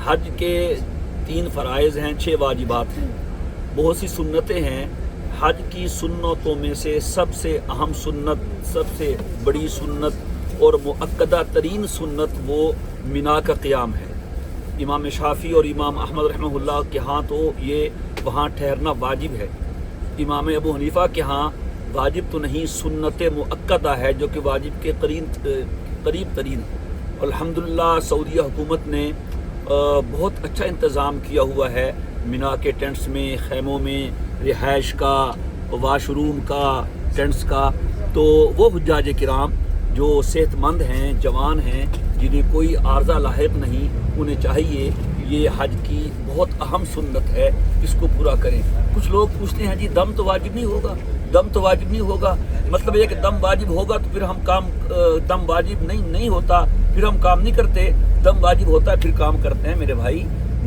حج کے 3 فرائض ہیں، 6 واجبات ہیں، بہت سی سنتیں ہیں۔ حج کی سنتوں میں سے سب سے اہم سنت، سب سے بڑی سنت اور مؤکدہ ترین سنت وہ منا کا قیام ہے۔ امام شافعی اور امام احمد رحمہ اللہ کے ہاں تو یہ وہاں ٹھہرنا واجب ہے۔ امام ابو حنیفہ کے ہاں واجب تو نہیں، سنت مؤکدہ ہے جو کہ واجب کے قریب ترین۔ الحمدللہ سعودیہ حکومت نے بہت اچھا انتظام کیا ہوا ہے منا کے ٹینٹس میں، خیموں میں، رہائش کا، واش روم کا، ٹینٹس کا۔ تو وہ حجاج کرام جو صحت مند ہیں، جوان ہیں، جنہیں کوئی عارضہ لاحق نہیں، انہیں چاہیے یہ حج کی بہت اہم سنت ہے، اس کو پورا کریں۔ کچھ لوگ پوچھتے ہیں جی دم تو واجب نہیں ہوگا، دم تو واجب نہیں ہوگا، مطلب یہ کہ دم واجب ہوگا تو پھر ہم کام، دم واجب نہیں ہوتا پھر ہم کام نہیں کرتے، دم واجب ہوتا ہے پھر کام کرتے ہیں۔ میرے بھائی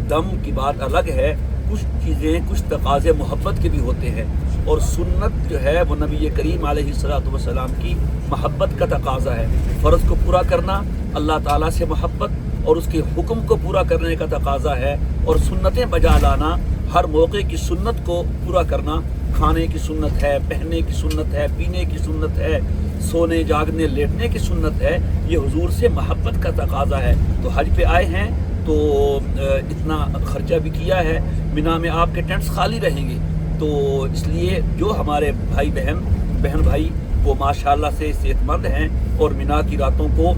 دم کی بات الگ ہے، کچھ چیزیں، کچھ تقاضے محبت کے بھی ہوتے ہیں، اور سنت جو ہے وہ نبی کریم علیہ السلام کی محبت کا تقاضا ہے۔ فرض کو پورا کرنا اللہ تعالیٰ سے محبت اور اس کے حکم کو پورا کرنے کا تقاضا ہے، اور سنتیں بجا لانا، ہر موقع کی سنت کو پورا کرنا، کھانے کی سنت ہے، پہننے کی سنت ہے، پینے کی سنت ہے، سونے جاگنے لیٹنے کی سنت ہے، یہ حضور سے محبت کا تقاضا ہے۔ تو حج پہ آئے ہیں تو اتنا خرچہ بھی کیا ہے، منا میں آپ کے ٹینٹس خالی رہیں گے، تو اس لیے جو ہمارے بہن بھائی وہ ماشاءاللہ سے صحت مند ہیں اور منا کی راتوں کو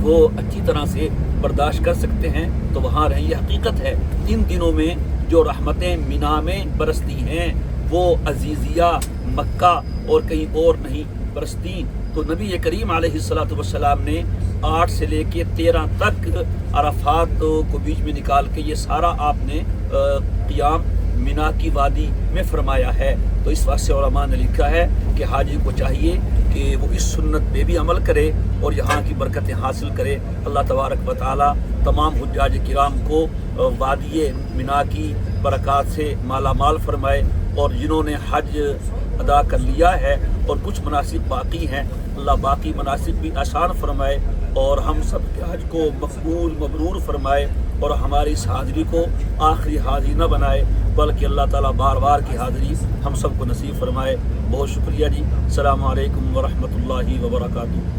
وہ اچھی طرح سے برداشت کر سکتے ہیں تو وہاں رہیں۔ یہ حقیقت ہے، ان دنوں میں جو رحمتیں منا میں برستی ہیں وہ عزیزیہ، مکہ اور کہیں اور نہیں برستی۔ تو نبی کریم علیہ السلام نے 8 سے لے کے 13 تک عرفات کو بیچ میں نکال کے یہ سارا آپ نے قیام منا کی وادی میں فرمایا ہے۔ تو اس واسطے علماء نے لکھا ہے کہ حاجی کو چاہیے کہ وہ اس سنت پہ بھی عمل کرے اور یہاں کی برکتیں حاصل کرے۔ اللہ تبارک و تعالی تمام حجاج کرام کو وادی منا کی برکات سے مالا مال فرمائے، اور جنہوں نے حج ادا کر لیا ہے اور کچھ مناسک باقی ہیں، اللہ باقی مناسک بھی آسان فرمائے، اور ہم سب کے حج کو مقبول مبرور فرمائے، اور ہماری اس حاضری کو آخری حاضری نہ بنائے بلکہ اللہ تعالیٰ بار بار کی حاضری ہم سب کو نصیب فرمائے۔ بہت شکریہ جی، السلام علیکم ورحمۃ اللہ وبرکاتہ۔